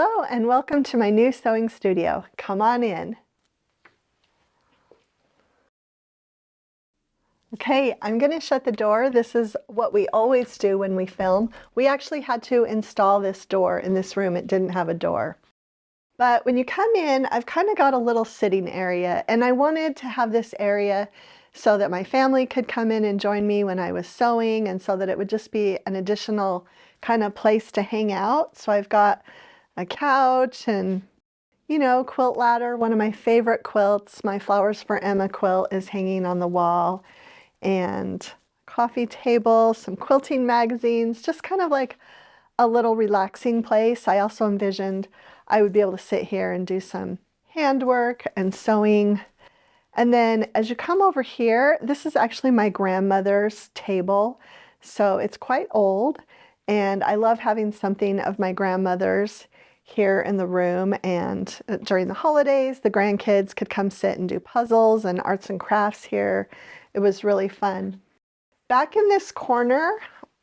Hello and welcome to my new sewing studio. Come on in. Okay, I'm going to shut the door. This is what we always do when we film. We actually had to install this door in this room. It didn't have a door. But when you come in, I've kind of got a little sitting area, and I wanted to have this area so that my family could come in and join me when I was sewing, and so that it would just be an additional kind of place to hang out. So I've got a couch and, quilt ladder. One of my favorite quilts, my Flowers for Emma quilt, is hanging on the wall, and coffee table, some quilting magazines, just kind of like a little relaxing place. I also envisioned I would be able to sit here and do some handwork and sewing. And then as you come over here, this is actually my grandmother's table. So it's quite old, and I love having something of my grandmother's here in the room. And during the holidays, the grandkids could come sit and do puzzles and arts and crafts here. It was really fun. Back in this corner,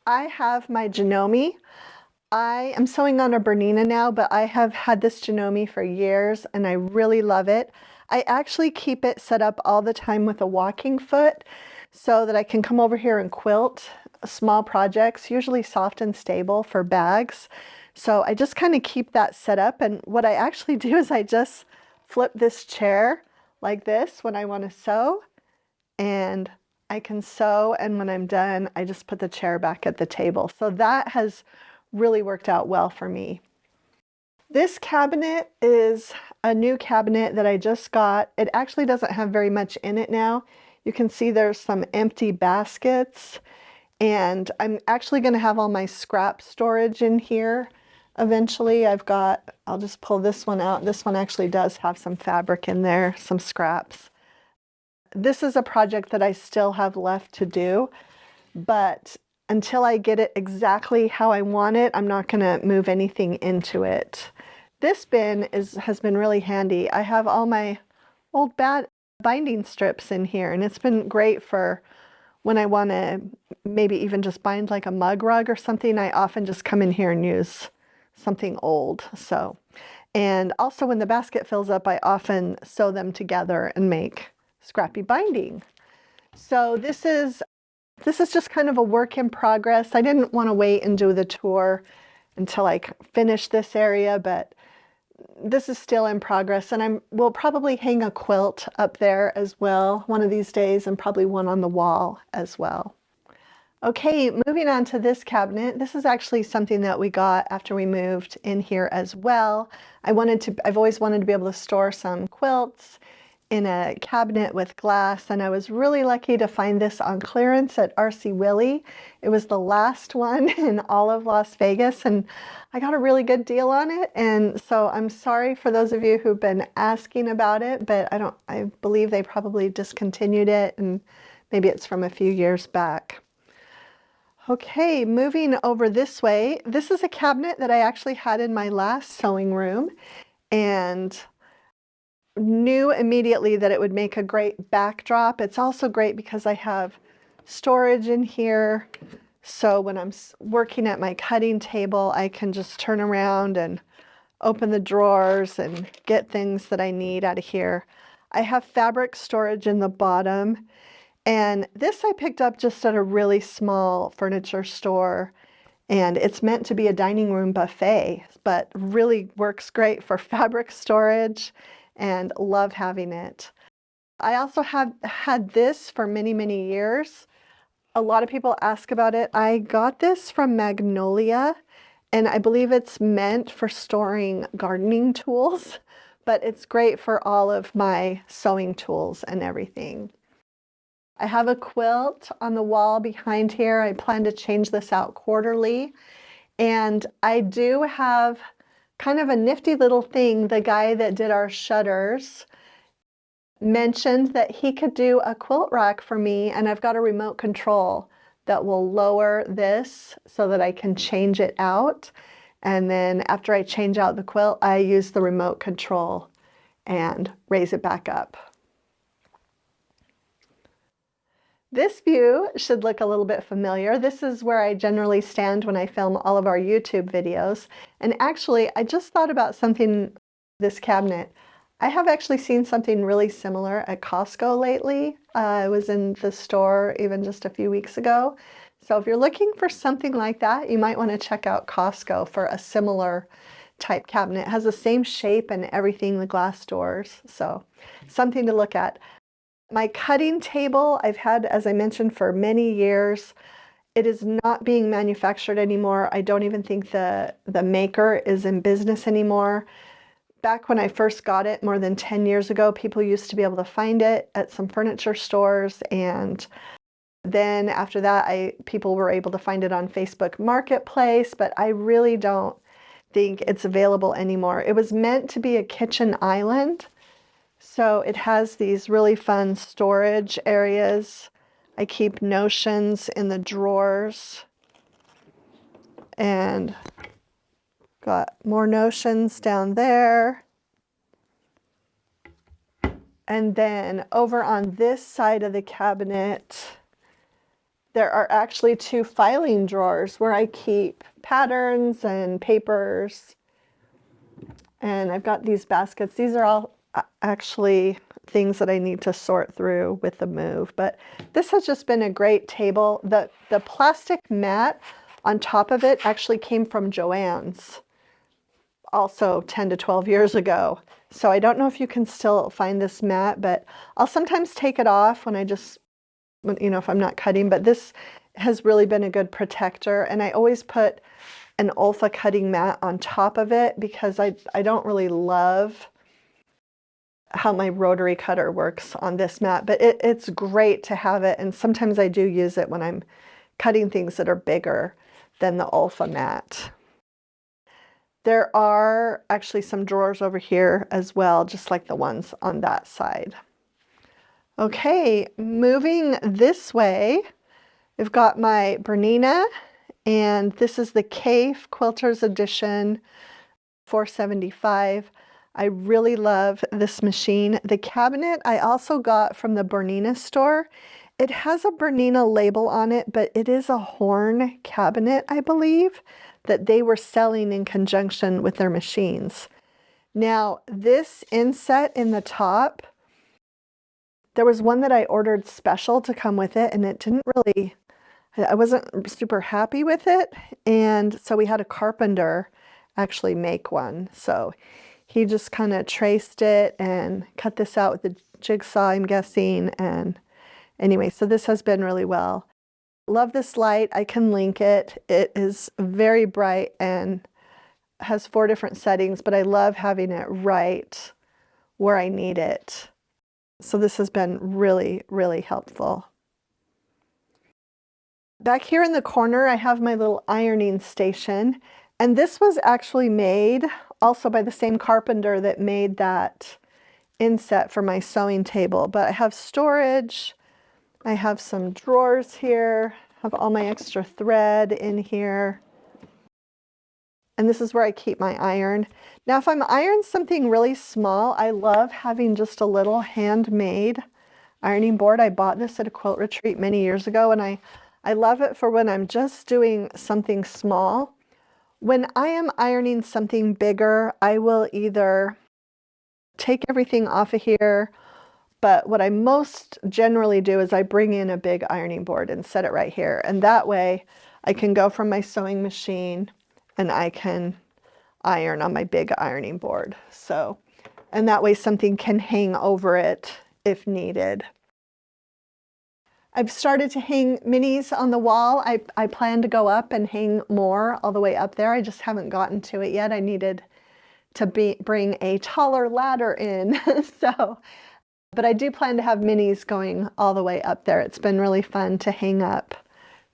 I have my Janomi. I am sewing on a Bernina now, but I have had this Janomi for years and I really love it. I actually keep it set up all the time with a walking foot so that I can come over here and quilt small projects, usually soft and stable for bags. So I just kind of keep that set up, and what I actually do is I just flip this chair like this when I want to sew, and I can sew, and when I'm done, I just put the chair back at the table. So that has really worked out well for me. This cabinet is a new cabinet that I just got. It actually doesn't have very much in it now. You can see there's some empty baskets, and I'm actually going to have all my scrap storage in here eventually. I'll just pull this one out. This one actually does have some fabric in there, some scraps. This is a project that I still have left to do, but until I get it exactly how I want it, I'm not going to move anything into it. This bin has been really handy. I have all my old binding strips in here, and it's been great for when I want to maybe even just bind like a mug rug or something. I often just come in here and use something old. And also when the basket fills up, I often sew them together and make scrappy binding. So this is just kind of a work in progress. I didn't want to wait and do the tour until I finish this area, but this is still in progress, and we'll probably hang a quilt up there as well one of these days, and probably one on the wall as well. Okay, moving on to this cabinet. This is actually something that we got after we moved in here as well. I've always wanted to be able to store some quilts in a cabinet with glass, and I was really lucky to find this on clearance at R.C. Willey. It was the last one in all of Las Vegas, and I got a really good deal on it. And so I'm sorry for those of you who've been asking about it, but I believe they probably discontinued it, and maybe it's from a few years back. Okay, moving over this way. This is a cabinet that I actually had in my last sewing room, and knew immediately that it would make a great backdrop. It's also great because I have storage in here. So when I'm working at my cutting table, I can just turn around and open the drawers and get things that I need out of here. I have fabric storage in the bottom. And this I picked up just at a really small furniture store, and it's meant to be a dining room buffet, but really works great for fabric storage, and love having it. I also have had this for many, many years. A lot of people ask about it. I got this from Magnolia, and I believe it's meant for storing gardening tools, but it's great for all of my sewing tools and everything. I have a quilt on the wall behind here. I plan to change this out quarterly. And I do have kind of a nifty little thing. The guy that did our shutters mentioned that he could do a quilt rack for me, and I've got a remote control that will lower this so that I can change it out. And then after I change out the quilt, I use the remote control and raise it back up. This view should look a little bit familiar. This is where I generally stand when I film all of our YouTube videos. And actually, I just thought about something, this cabinet. I have actually seen something really similar at Costco lately. I was in the store even just a few weeks ago. So if you're looking for something like that, you might want to check out Costco for a similar type cabinet. It has the same shape and everything, the glass doors. So something to look at. My cutting table I've had, as I mentioned, for many years. It is not being manufactured anymore. I don't even think the maker is in business anymore. Back when I first got it more than 10 years ago, people used to be able to find it at some furniture stores, and then after that people were able to find it on Facebook Marketplace, but I really don't think it's available anymore. It was meant to be a kitchen island, so it has these really fun storage areas. I keep notions in the drawers, and got more notions down there. And then over on this side of the cabinet, there are actually 2 filing drawers where I keep patterns and papers. And I've got these baskets. These are all actually things that I need to sort through with the move. But this has just been a great table. The plastic mat on top of it actually came from Joann's, also 10 to 12 years ago. So I don't know if you can still find this mat, but I'll sometimes take it off when I just, you know, if I'm not cutting, but this has really been a good protector. And I always put an Olfa cutting mat on top of it because I don't really love how my rotary cutter works on this mat, but it's great to have it. And sometimes I do use it when I'm cutting things that are bigger than the Olfa mat. There are actually some drawers over here as well, just like the ones on that side. Okay, moving this way, we've got my Bernina, and this is the Cave Quilters Edition 475. I really love this machine. The cabinet I also got from the Bernina store. It has a Bernina label on it, but it is a horn cabinet, I believe, that they were selling in conjunction with their machines. Now, this inset in the top, there was one that I ordered special to come with it, and it didn't really, I wasn't super happy with it, and so we had a carpenter actually make one. So he just kind of traced it and cut this out with the jigsaw, I'm guessing, and anyway, so this has been really well. Love this light. I can link it. It is very bright and has 4 different settings, but I love having it right where I need it. So this has been really, really helpful. Back here in the corner, I have my little ironing station, and this was actually made also by the same carpenter that made that inset for my sewing table. But I have storage. I have some drawers here, have all my extra thread in here. And this is where I keep my iron. Now, if I'm ironing something really small, I love having just a little handmade ironing board. I bought this at a quilt retreat many years ago, and I love it for when I'm just doing something small. When I am ironing something bigger, I will either take everything off of here, but what I most generally do is I bring in a big ironing board and set it right here. And that way I can go from my sewing machine and I can iron on my big ironing board. So, and that way something can hang over it if needed. I've started to hang minis on the wall. I plan to go up and hang more all the way up there. I just haven't gotten to it yet. I needed to bring a taller ladder in. But I do plan to have minis going all the way up there. It's been really fun to hang up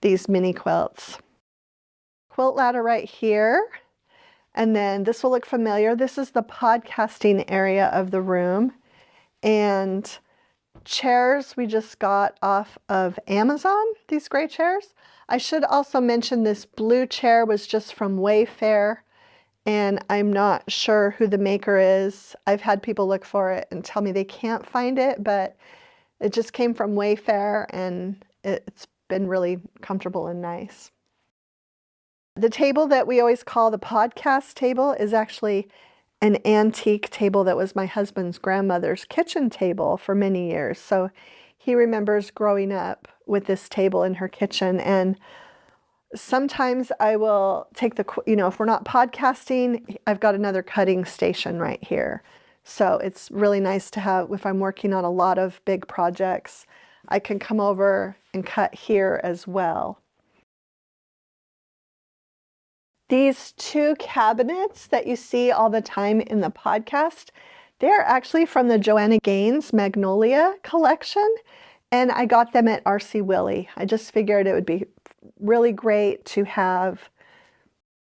these mini quilts. Quilt ladder right here. And then this will look familiar. This is the podcasting area of the room. And chairs we just got off of Amazon, these gray chairs. I should also mention this blue chair was just from Wayfair, and I'm not sure who the maker is. I've had people look for it and tell me they can't find it, but it just came from Wayfair, and it's been really comfortable and nice. The table that we always call the podcast table is actually an antique table that was my husband's grandmother's kitchen table for many years. So he remembers growing up with this table in her kitchen. And sometimes I will take if we're not podcasting, I've got another cutting station right here. So it's really nice to have, if I'm working on a lot of big projects, I can come over and cut here as well. These two cabinets that you see all the time in the podcast, they're actually from the Joanna Gaines Magnolia collection, and I got them at R.C. Willey. I just figured it would be really great to have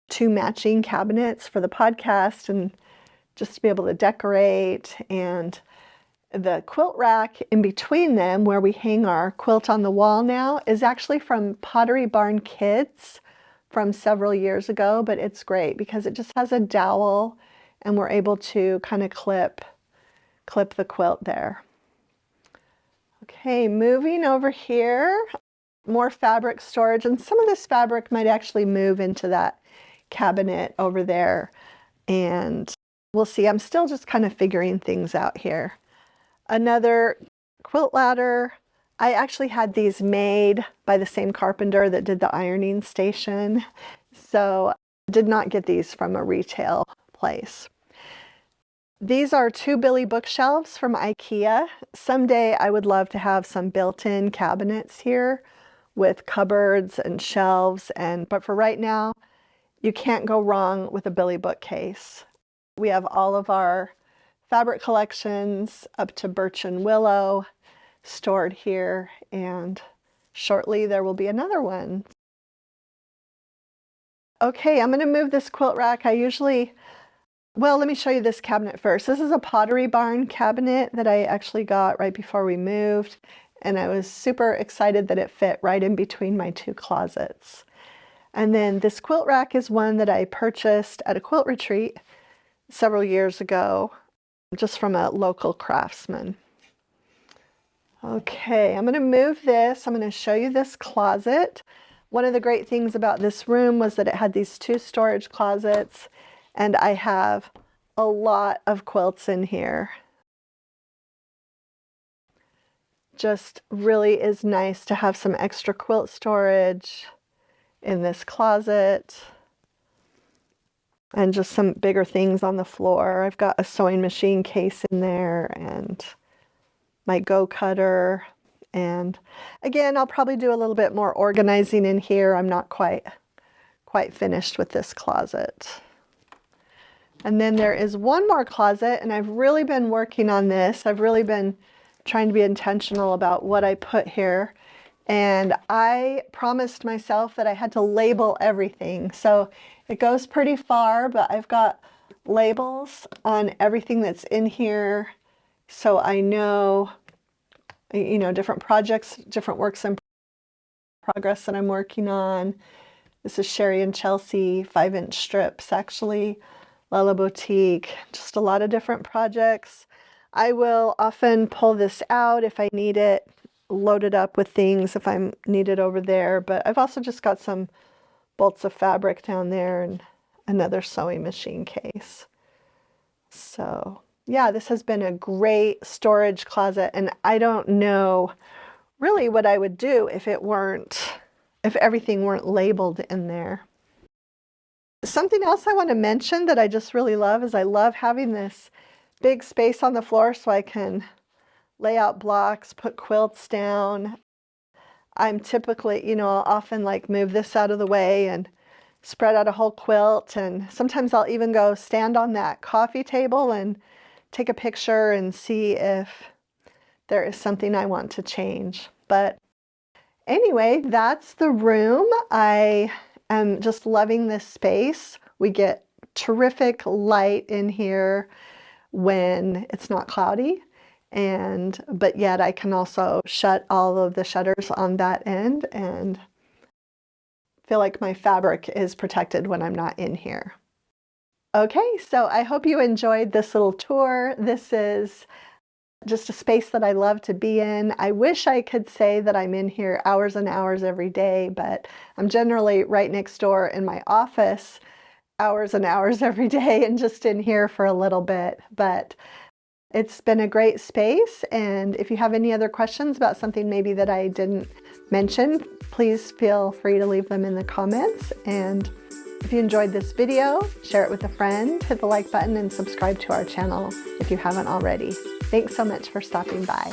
two matching cabinets for the podcast and just to be able to decorate. And the quilt rack in between them, where we hang our quilt on the wall now, is actually from Pottery Barn Kids from several years ago, but it's great because it just has a dowel and we're able to kind of clip the quilt there. Okay, moving over here, more fabric storage, and some of this fabric might actually move into that cabinet over there, and we'll see. I'm still just kind of figuring things out here. Another quilt ladder. I actually had these made by the same carpenter that did the ironing station, so did not get these from a retail place. These are two Billy bookshelves from IKEA. Someday I would love to have some built-in cabinets here with cupboards and shelves, but for right now, you can't go wrong with a Billy bookcase. We have all of our fabric collections up to birch and willow stored here, and shortly there will be another one. Okay, I'm going to move this quilt rack. Well, let me show you this cabinet first. This is a Pottery Barn cabinet that I actually got right before we moved, and I was super excited that it fit right in between my two closets. And then this quilt rack is one that I purchased at a quilt retreat several years ago, just from a local craftsman. Okay, I'm going to move this. I'm going to show you this closet. One of the great things about this room was that it had these two storage closets, and I have a lot of quilts in here. Just really is nice to have some extra quilt storage in this closet, and just some bigger things on the floor. I've got a sewing machine case in there and my go cutter, and again, I'll probably do a little bit more organizing in here. I'm not quite finished with this closet. And then there is one more closet, and I've really been working on this. I've really been trying to be intentional about what I put here, and I promised myself that I had to label everything. So it goes pretty far, but I've got labels on everything that's in here, so I know, different projects, different works in progress that I'm working on. This is Sherri and Chelsea 5-inch strips, actually. Lala Boutique, just a lot of different projects. I will often pull this out if I need it, load it up with things if I'm needed over there, but I've also just got some bolts of fabric down there and another sewing machine case. So yeah, this has been a great storage closet, and I don't know really what I would do if everything weren't labeled in there. Something else I want to mention that I just really love is I love having this big space on the floor so I can lay out blocks, put quilts down. I'm typically, I'll often move this out of the way and spread out a whole quilt, and sometimes I'll even go stand on that coffee table and take a picture and see if there is something I want to change. But anyway, that's the room. I am just loving this space. We get terrific light in here when it's not cloudy, but yet I can also shut all of the shutters on that end and feel like my fabric is protected when I'm not in here. Okay, so I hope you enjoyed this little tour. This is just a space that I love to be in. I wish I could say that I'm in here hours and hours every day, but I'm generally right next door in my office hours and hours every day and just in here for a little bit. But it's been a great space, and if you have any other questions about something maybe that I didn't mention, please feel free to leave them in the comments. And if you enjoyed this video, share it with a friend, hit the like button, and subscribe to our channel if you haven't already. Thanks so much for stopping by.